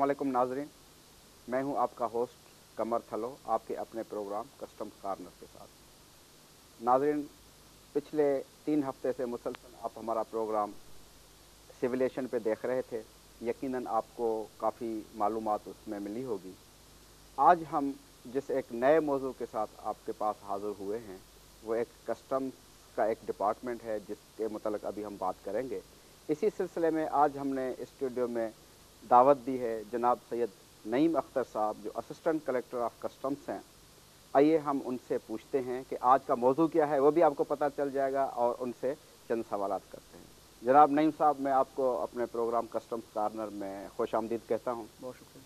अस्सलामुअलैकुम नाजरीन, मैं हूं आपका होस्ट कमर थलो आपके अपने प्रोग्राम कस्टम कॉर्नर के साथ। नाजरीन, पिछले 3 हफ्ते से मुसलसल आप हमारा प्रोग्राम सिविलेशन पे देख रहे थे। यकीनन आपको काफ़ी मालूमात उसमें मिली होगी। आज हम जिस एक नए मौजू के साथ आपके पास हाज़िर हुए हैं वो एक कस्टम्स का एक डिपार्टमेंट है जिसके मुतल्लिक़ अभी हम बात करेंगे। इसी सिलसिले में आज हमने स्टूडियो में दावत दी है जनाब सैयद नईम अख्तर साहब, जो असिस्टेंट कलेक्टर ऑफ कस्टम्स हैं। आइए हम उनसे पूछते हैं कि आज का मौजू क्या है, वो भी आपको पता चल जाएगा और उनसे चंद सवालात करते हैं। जनाब नईम साहब, मैं आपको अपने प्रोग्राम कस्टम्स कॉर्नर में खुश आमदीद कहता हूँ। बहुत शुक्रिया।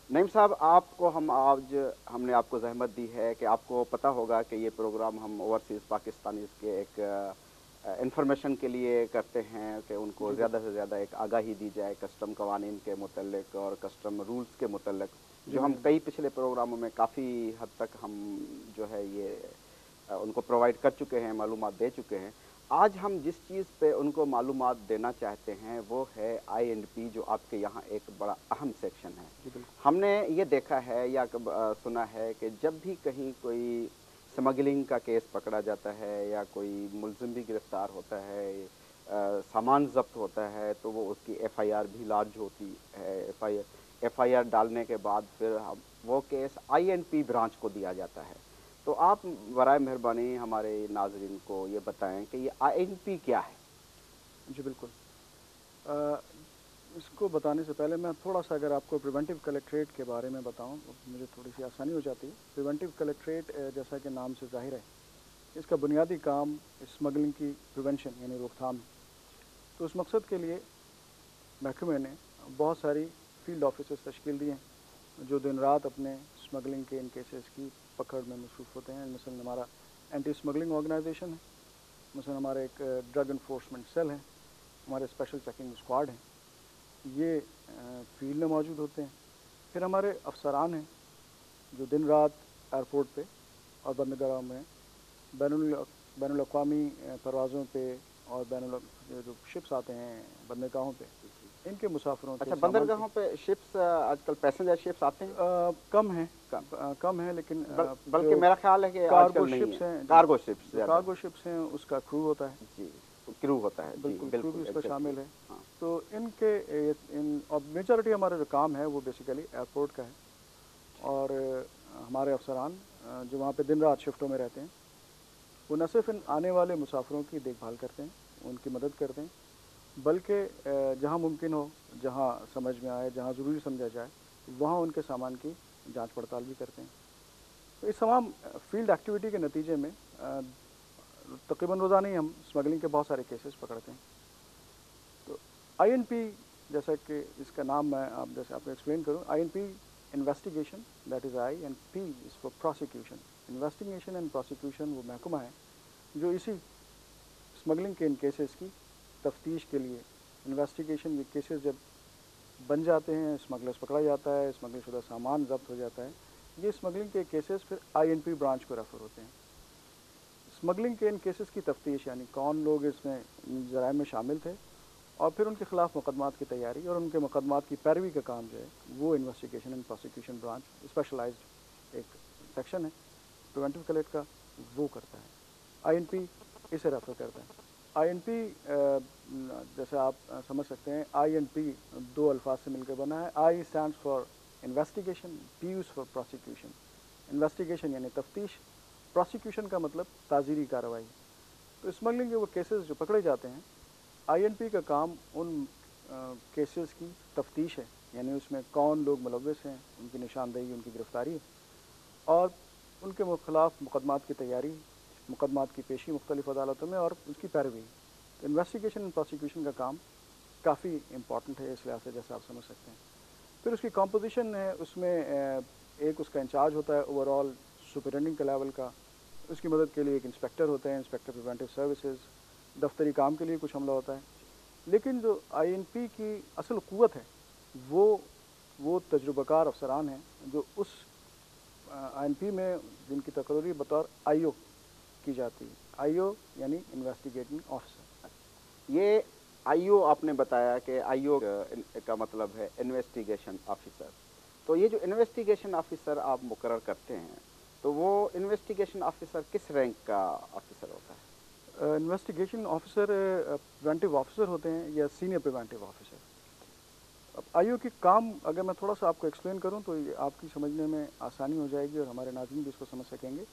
नईम साहब, आपको हमने आपको जहमत दी है कि आपको पता होगा कि ये प्रोग्राम हम ओवरसीज़ पाकिस्तानीज़ के एक इंफॉर्मेशन के लिए करते हैं कि उनको ज़्यादा से ज़्यादा एक आगाही दी जाए कस्टम कवानीन के मुतल्लिक़ और कस्टम रूल्स के मुतल्लिक़, जो हम कई पिछले प्रोग्रामों में काफ़ी हद तक हम जो है ये उनको प्रोवाइड कर चुके हैं, मालूमात दे चुके हैं। आज हम जिस चीज़ पे उनको मालूमात देना चाहते हैं वो है INP, जो आपके यहाँ एक बड़ा अहम सेक्शन है। हमने ये देखा है या सुना है कि जब भी कहीं कोई स्मगलिंग का केस पकड़ा जाता है या कोई मुलजिम भी गिरफ्तार होता है, सामान जब्त होता है, तो वो उसकी FIR भी लार्ज होती है। FIR डालने के बाद फिर वो केस INP ब्रांच को दिया जाता है। तो आप बराए मेहरबानी हमारे नाजरीन को ये बताएं कि ये INP क्या है। जी बिल्कुल। इसको बताने से पहले मैं थोड़ा सा अगर आपको प्रिवेंटिव कलेक्ट्रेट के बारे में बताऊं तो मुझे थोड़ी सी आसानी हो जाती है। प्रिवेंटिव कलेक्ट्रेट जैसा कि नाम से जाहिर है, इसका बुनियादी काम स्मगलिंग की प्रिवेंशन यानी रोकथाम। तो उस मकसद के लिए महकमे ने बहुत सारी फील्ड ऑफिसर्स तश्कील दिए हैं जो दिन रात अपने स्मगलिंग के इन केसेस की पकड़ में मसरूफ़ होते हैं। मिसल हमारा एंटी स्मगलिंग ऑर्गेनाइजेशन है, मिसल हमारा एक ड्रग इन्फोर्समेंट सेल है, हमारे स्पेशल चेकिंग स्क्वाड हैं, ये फील्ड में मौजूद होते हैं। फिर हमारे अफसरान हैं जो दिन रात एयरपोर्ट पे और बंदरगाहों में बैनुल-अक़वामी परवाज़ों पे और जो शिप्स आते हैं बंदरगाहों पे, इनके मुसाफिरों के बंदरगाहों पे शिप्स आजकल पैसेंजर शिप्स आते हैं? कम है लेकिन बल्कि मेरा ख्याल है कि कार्गो शिप्स हैं, कार्गो शिप्स हैं, उसका क्रू होता है। जी, क्रू होता है। बिल्कुल, क्रू भी उसका शामिल है। हाँ। तो और मेजॉरिटी हमारा जो काम है वो बेसिकली एयरपोर्ट का है। और हमारे अफसरान जो वहाँ पे दिन रात शिफ्टों में रहते हैं, वो न सिर्फ इन आने वाले मुसाफिरों की देखभाल करते हैं, उनकी मदद करते हैं, बल्कि जहाँ मुमकिन हो, जहाँ समझ में आए, जहाँ ज़रूरी समझा जाए, वहाँ उनके सामान की जांच पड़ताल भी करते हैं। तो इस तमाम फील्ड एक्टिविटी के नतीजे में तकरीबन रोज़ाना ही हम स्मगलिंग के बहुत सारे केसेस पकड़ते हैं। तो INP, जैसा कि इसका नाम मैं जैसे आपको एक्सप्लेन करूँ, INP investigation, that is I and P is for prosecution. Investigation and prosecution वो महकमा है जो इसी स्मगलिंग के इन केसेस की तफ्तीश के लिए, इन्वेस्टिगेशन, ये केसेस जब बन जाते हैं, स्मगलर्स पकड़ा जाता है, स्मगलिंग शुदा सामान जब्त हो जाता है, ये स्मगलिंग के केसेस फिर INP ब्रांच को रेफ़र होते हैं। स्मगलिंग के इन केसेस की तफ्तीश यानी कौन लोग इसमें ज़राइम में शामिल थे और फिर उनके ख़िलाफ़ मुकदमात की तैयारी और उनके मुकदमात की पैरवी का काम जो है वो investigation and prosecution branch, specialised एक सेक्शन है प्रिवेंटिव कलेक्ट का, वो करता है। INP इसे रेफ़र करता है। INP जैसे आप समझ सकते हैं, I and P दो अल्फाज से मिलकर बना है। I stands for investigation, P is for prosecution. Investigation यानी तफ्तीश, प्रोसिक्यूशन का मतलब ताज़ीरी कार्रवाई। तो स्मगलिंग के वो केसेस जो पकड़े जाते हैं, INP का काम उन केसेस की तफ्तीश है, यानी उसमें कौन लोग मुलव्वस हैं, उनकी निशानदेही, उनकी गिरफ़्तारी और उनके ख़िलाफ़ मुकदमात की तैयारी, मुकदमात की पेशी मुख्तलिफ़ अदालतों में और उसकी पैरवी। तो इन्वेस्टिगेशन एंड प्रोसिक्यूशन का काम काफ़ी इम्पॉर्टेंट है इस लिहाज से, जैसे आप समझ सकते हैं। फिर उसकी कॉम्पोजिशन है, उसमें एक उसका इंचार्ज होता है ओवरऑल सुपरिटेंडेंट के लेवल का, उसकी मदद के लिए एक इंस्पेक्टर होते हैं, इंस्पेक्टर प्रिवेंटिव सर्विसेज, दफ्तरी काम के लिए कुछ अमला होता है। लेकिन जो INP की असल क़ुव्वत है वो तजुर्बाकार अफसरान हैं जो उस INP में जिनकी तकर्री बतौर IO की जाती है। IO यानी इन्वेस्टिगेटिंग ऑफिसर। ये आईओ आपने बताया कि आईओ का मतलब है इन्वेस्टिगेशन ऑफिसर। तो ये जो इन्वेस्टिगेशन ऑफिसर आप मुकर्रर करते हैं, तो वो इन्वेस्टिगेशन ऑफिसर किस रैंक का ऑफिसर होता है? इन्वेस्टिगेशन ऑफिसर प्रिवेंटिव ऑफिसर होते हैं या सीनियर प्रिवेंटिव ऑफिसर। अब आईओ की काम अगर मैं थोड़ा सा आपको एक्सप्लेन करूं तो ये आपकी समझने में आसानी हो जाएगी और हमारे नाज़रीन भी इसको समझ सकेंगे।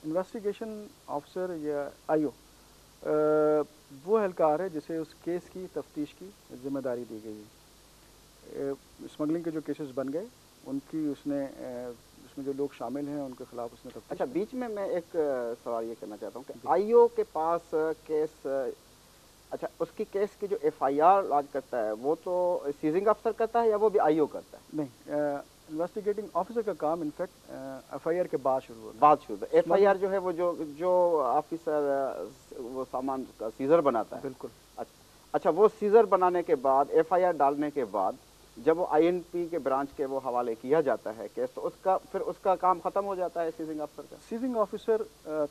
इन्वेस्टिगेशन ऑफिसर या आईओ वो एहलकार है जिसे उस केस की तफ्तीश की जिम्मेदारी दी गई है। स्मगलिंग के जो केसेस बन गए उनकी उसने उसमें जो लोग शामिल हैं उनके खिलाफ उसने तफ्तीश अच्छा, की। बीच में मैं एक सवाल ये करना चाहता हूँ कि आईओ के पास केस, अच्छा उसकी केस की जो एफआईआर लॉन्च करता है वो तो सीजिंग अफसर करता है या वो भी आईओ करता है? नहीं, इन्वेस्टिगेटिंग ऑफिसर का काम इनफैक्ट एफआईआर के बाद शुरू होता है। बात शुरू एफआईआर जो है वो जो ऑफिसर वो सामान का सीजर बनाता है। बिल्कुल। अच्छा, वो सीजर बनाने के बाद एफआईआर डालने के बाद जब वो आईएनपी के ब्रांच के वो हवाले किया जाता है केस, तो फिर उसका काम ख़त्म हो जाता है सीजिंग अफसर का? सीजिंग ऑफिसर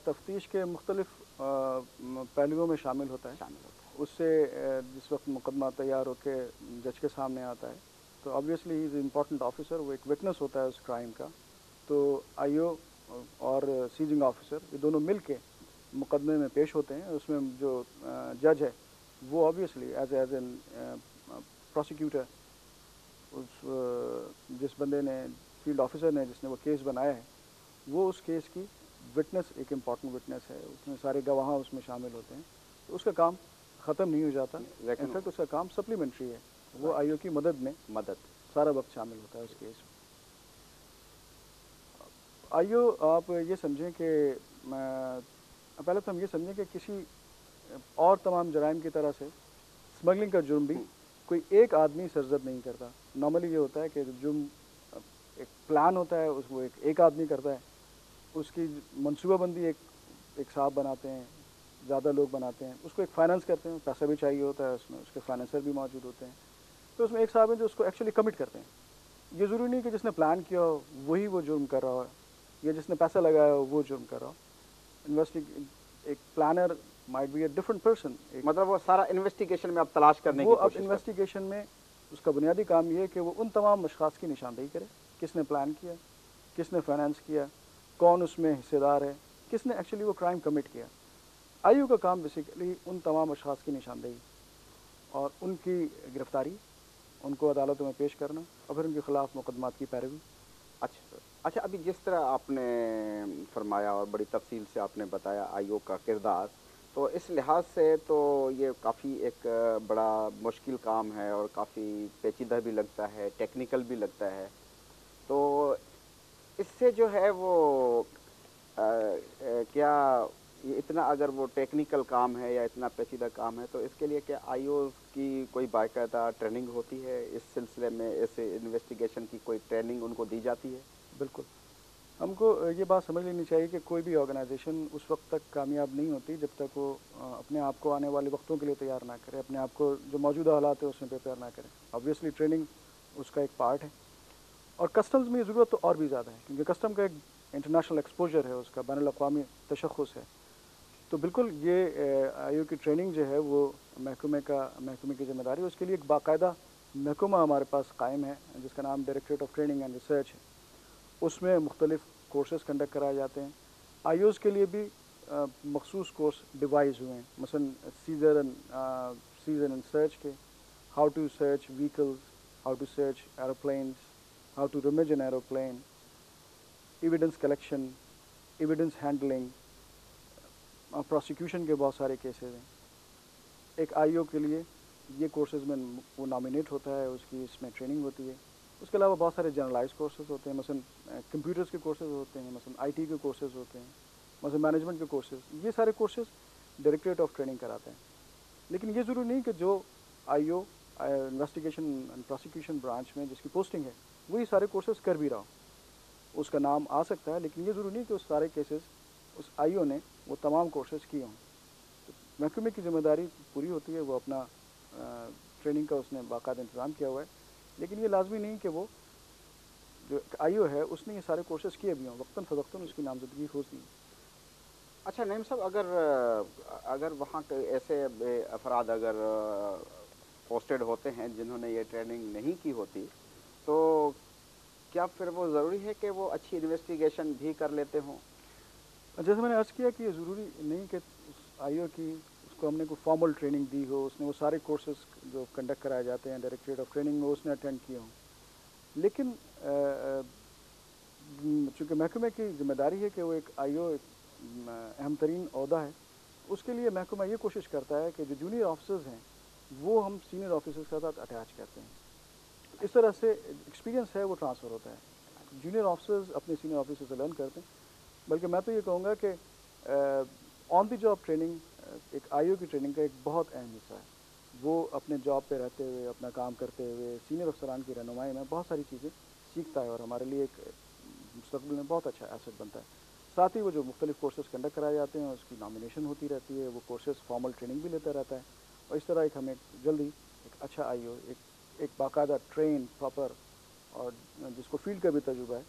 तफ्तीश के मुख्तलिफ पहलुओं में शामिल होता है। उससे जिस वक्त मुकदमा तैयार होकर जज के सामने आता है तो obviously he is important officer, वो एक विटनेस होता है उस क्राइम का। तो आईओ और सीजिंग ऑफिसर ये दोनों मिल के मुकदमे में पेश होते हैं। उसमें जो जज है वो ऑब्वियसली एज एन प्रोसिक्यूटर उस जिस बंदे ने फील्ड ऑफिसर ने जिसने वो केस बनाया है वो उस केस की विटनेस, एक इम्पॉर्टेंट विटनेस है, उसमें सारे गवाह उसमें शामिल होते हैं। तो उसका काम ख़त्म नहीं हो जाता, इनफैक्ट उसका काम सप्लीमेंट्री है, वो आईओ की मदद सारा वक्त शामिल होता है उस केस में। आईओ आप ये समझें कि पहले तो हम ये समझें कि किसी और तमाम जराइम की तरह से स्मगलिंग का जुर्म भी कोई एक आदमी सरजद नहीं करता। नॉर्मली ये होता है कि जुर्म एक प्लान होता है, वो एक आदमी करता है, उसकी मनसूबाबंदी एक साहब बनाते हैं, ज़्यादा लोग बनाते हैं, उसको एक फाइनेंस करते हैं, पैसा भी चाहिए होता है उसमें, उसके फाइनेंसर भी मौजूद होते हैं। तो उसमें एक साहब है जो उसको एक्चुअली कमिट करते हैं। ये ज़रूरी नहीं कि जिसने प्लान किया हो वही वो जुर्म कर रहा हो या जिसने पैसा लगाया हो वो जुर्म कर रहा हो। एक planner might be a different person. मतलब वो सारा इन्वेस्टिगेशन में अब तलाश करने की वो अब कोशिश इन्वेस्टिगेशन में उसका बुनियादी काम ये है कि वो उन तमाम अशख़ास की निशानदेही करे, किसने प्लान किया, किसने फाइनेंस किया, कौन उसमें हिस्सेदार है, किसने एक्चुअली वो क्राइम कमिट किया। आईओ का काम बेसिकली उन तमाम अशख़ास की निशानदेही और उनकी गिरफ्तारी, उनको अदालतों में पेश करना और फिर उनके ख़िलाफ़ मुकदमात की पैरवी। अच्छा, अभी जिस तरह आपने फरमाया और बड़ी तफसील से आपने बताया आईओ का किरदार, तो इस लिहाज से तो ये काफ़ी एक बड़ा मुश्किल काम है और काफ़ी पेचीदा भी लगता है, टेक्निकल भी लगता है। तो इससे जो है वो क्या ये इतना अगर वो टेक्निकल काम है या इतना पेचीदा काम है, तो इसके लिए क्या आईओ की कोई बाकायदा ट्रेनिंग होती है? इस सिलसिले में ऐसे इन्वेस्टिगेशन की कोई ट्रेनिंग उनको दी जाती है? बिल्कुल, हमको ये बात समझ लेनी चाहिए कि कोई भी ऑर्गेनाइजेशन उस वक्त तक कामयाब नहीं होती जब तक वो अपने आप को आने वाले वक्तों के लिए तैयार ना करे, अपने आप को जो मौजूदा हालात है उसमें प्रिपेयर ना करे। ऑब्वियसली ट्रेनिंग उसका एक पार्ट है और कस्टम्स में ज़रूरत तो और भी ज़्यादा है क्योंकि कस्टम का एक इंटरनेशनल एक्सपोजर है, उसका बैनुल-अक़वामी तशख़्ख़ुस है। तो बिल्कुल ये आईओ की ट्रेनिंग जो है वो महकमे की ज़िम्मेदारी है। उसके लिए एक बाकायदा महकमा हमारे पास कायम है जिसका नाम directorate of training and research है। उसमें मुख्तलिफ़ कोर्सेज़ कंडक्ट कराए जाते हैं। आईओज़ के लिए भी मखसूस कोर्स डिवाइस हुए हैं, मसलन सीजर एंड सर्च के, how to search vehicles, how to search aeroplanes, how to rummage an aeroplane, evidence collection, evidence handling, prosecution के बहुत सारे केसेस हैं। एक आईओ के लिए ये कोर्सेज़ में वो नॉमिनेट होता है, उसकी इसमें ट्रेनिंग होती है। उसके अलावा बहुत सारे जनरलाइज कोर्सेज़ होते हैं, मसलन कंप्यूटर्स के कोर्सेज़ होते हैं, मसलन आईटी के कोर्सेज़ होते हैं, मसलन मैनेजमेंट के कोर्सेज़। ये सारे कोर्सेज़ डायरेक्टरेट ऑफ ट्रेनिंग कराते हैं। लेकिन ये ज़रूरी नहीं कि जो IO investigation and prosecution branch में जिसकी पोस्टिंग है वही सारे कोर्सेज़ कर भी रहा हो। उसका नाम आ सकता है लेकिन ये ज़रूरी नहीं कि उस सारे केसेस उस आईओ ने वो तमाम कोर्सेज़ किए हों। तो महकमे की ज़िम्मेदारी पूरी होती है, वो अपना ट्रेनिंग का उसने बाकायदा इंतज़ाम किया हुआ है। लेकिन ये लाजमी नहीं कि वो जो आईओ है उसने ये सारे कोर्सेज़ किए भी हों, वक्तन फ़वक्तन उसकी नामज़दगी होती है। अच्छा नईम साहब, अगर वहाँ के ऐसे अफराद अगर पोस्टेड होते हैं जिन्होंने ये ट्रेनिंग नहीं की होती, तो क्या फिर वो ज़रूरी है कि वो अच्छी इन्वेस्टिगेशन भी कर लेते हों? जैसे मैंने अर्ज़ किया कि ये ज़रूरी नहीं कि उस आईओ की उसको हमने कोई फॉर्मल ट्रेनिंग दी हो, उसने वो सारे कोर्सेज़ जो कंडक्ट कराए जाते हैं डायरेक्टरेट ऑफ ट्रेनिंग में उसने अटेंड किए हों। लेकिन चूँकि महकमे की ज़िम्मेदारी है कि वो एक आईओ एक अहम तरीन ओहदा है, उसके लिए महकमा ये कोशिश करता है कि जो जूनियर ऑफिसर्स हैं वो हम सीनियर ऑफिसर्स के साथ अटैच करते हैं। इस तरह से एक्सपीरियंस है वो ट्रांसफ़र होता है। जूनियर ऑफिसर्स अपने सीनियर ऑफिसर से लर्न करते हैं। बल्कि मैं तो ये कहूँगा कि ऑन द जॉब ट्रेनिंग एक आईओ की ट्रेनिंग का एक बहुत अहम हिस्सा है। वो अपने जॉब पे रहते हुए, अपना काम करते हुए, सीनियर अफसरान की रहनुमाई में बहुत सारी चीज़ें सीखता है और हमारे लिए एक मुस्तकबिल में बहुत अच्छा एसेट बनता है। साथ ही वो जो मुख्तलिफ कोर्सेज़ कंडक्ट कराए जाते हैं उसकी नॉमिनेशन होती रहती है, वो कोर्सेज़ फॉर्मल ट्रेनिंग भी लेता रहता है और इस तरह एक हमें जल्दी एक अच्छा आईओ, एक बाकायदा ट्रेन प्रॉपर और जिसको फील्ड का भी तजुर्बा है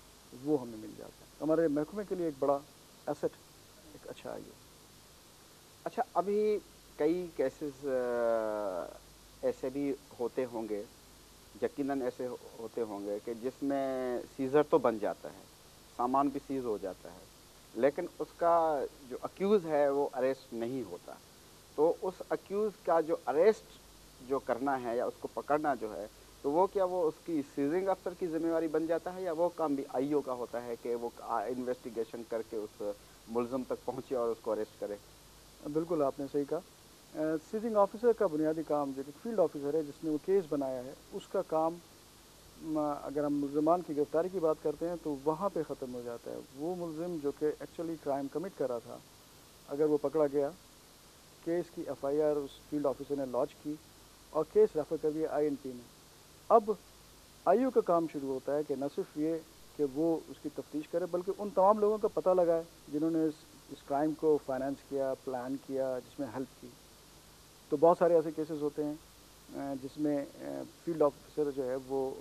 वो हमें मिल जाता है। हमारे महकमे के लिए एक बड़ा एसेट एक अच्छा आईओ। अच्छा, अभी कई केसेस ऐसे भी होते होंगे, यकीनन ऐसे होते होंगे कि जिसमें सीज़र तो बन जाता है, सामान भी सीज़ हो जाता है, लेकिन उसका जो अक्यूज़ है वो अरेस्ट नहीं होता। तो उस अक्यूज़ का जो अरेस्ट जो करना है या उसको पकड़ना जो है, तो वो क्या वो उसकी सीजिंग अफसर की ज़िम्मेवारी बन जाता है या वो काम भी आईओ का होता है कि वो इन्वेस्टिगेशन करके उस मुलज़िम तक पहुँचे और उसको अरेस्ट करे? बिल्कुल आपने सही कहा। सीजिंग ऑफिसर का बुनियादी काम जो कि फील्ड ऑफिसर है जिसने वो केस बनाया है उसका काम अगर हम मुलजमान की गिरफ्तारी की बात करते हैं तो वहाँ पे ख़त्म हो जाता है। वो मुलजिम जो कि एक्चुअली क्राइम कमिट कर रहा था, अगर वो पकड़ा गया, केस की एफआईआर उस फील्ड ऑफिसर ने लॉन्च की और केस रेफर कर दिया आईएनपी में। अब आईओ का काम शुरू होता है कि न सिर्फ ये कि वो उसकी तफ्तीश करे बल्कि उन तमाम लोगों का पता लगाए जिन्होंने इस क्राइम को फाइनेंस किया, प्लान किया, जिसमें हेल्प की। तो बहुत सारे ऐसे केसेस होते हैं जिसमें फील्ड ऑफिसर जो है वो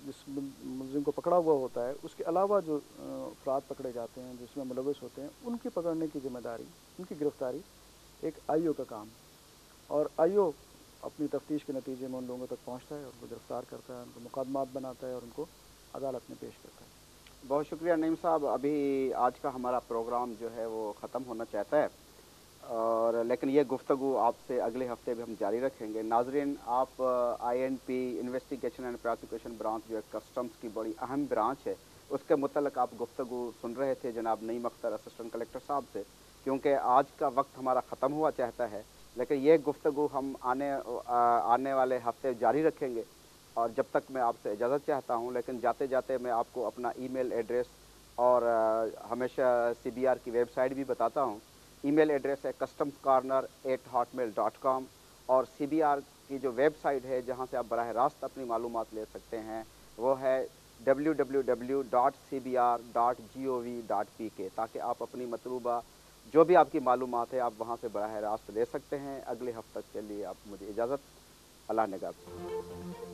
जिस मुलजिम को पकड़ा हुआ होता है उसके अलावा जो अफराद पकड़े जाते हैं जिसमें मुलविस होते हैं उनकी पकड़ने की जिम्मेदारी, उनकी गिरफ्तारी एक आईओ का काम है। और आईओ अपनी तफ्तीश के नतीजे में उन लोगों तक पहुंचता है, उनको गिरफ्तार करता है, उनको मुकदमात बनाता है और उनको अदालत में पेश करता है। बहुत शुक्रिया नईम साहब। अभी आज का हमारा प्रोग्राम जो है वो ख़त्म होना चाहता है, और लेकिन ये गुफ्तगू आपसे अगले हफ्ते भी हम जारी रखेंगे। नाजरीन, आप INP investigation and prosecution branch जो है कस्टम्स की बड़ी अहम ब्रांच है, उसके मुतल्लिक़ आप गुफ्तगू सुन रहे थे जनाब नईम अख्तर असिस्टेंट कलेक्टर साहब से। क्योंकि आज का वक्त हमारा ख़त्म हुआ चाहता है, लेकिन ये गुफ्तगू हम आने वाले हफ्ते जारी रखेंगे। और जब तक मैं आपसे इजाज़त चाहता हूँ, लेकिन जाते जाते मैं आपको अपना ईमेल एड्रेस और हमेशा सीबीआर की वेबसाइट भी बताता हूँ। ईमेल एड्रेस है customscarner@hotmail.com और सीबीआर की जो वेबसाइट है जहाँ से आप बराह रास्त अपनी मालूमात ले सकते हैं वो है www.cbr.gov.pk, ताकि आप अपनी मतलूबा जो भी आपकी मालूमात है आप वहाँ से बराह रास्त ले सकते हैं। अगले हफ्ते के लिए आप मुझे इजाज़त। अल्लाह निगहबान।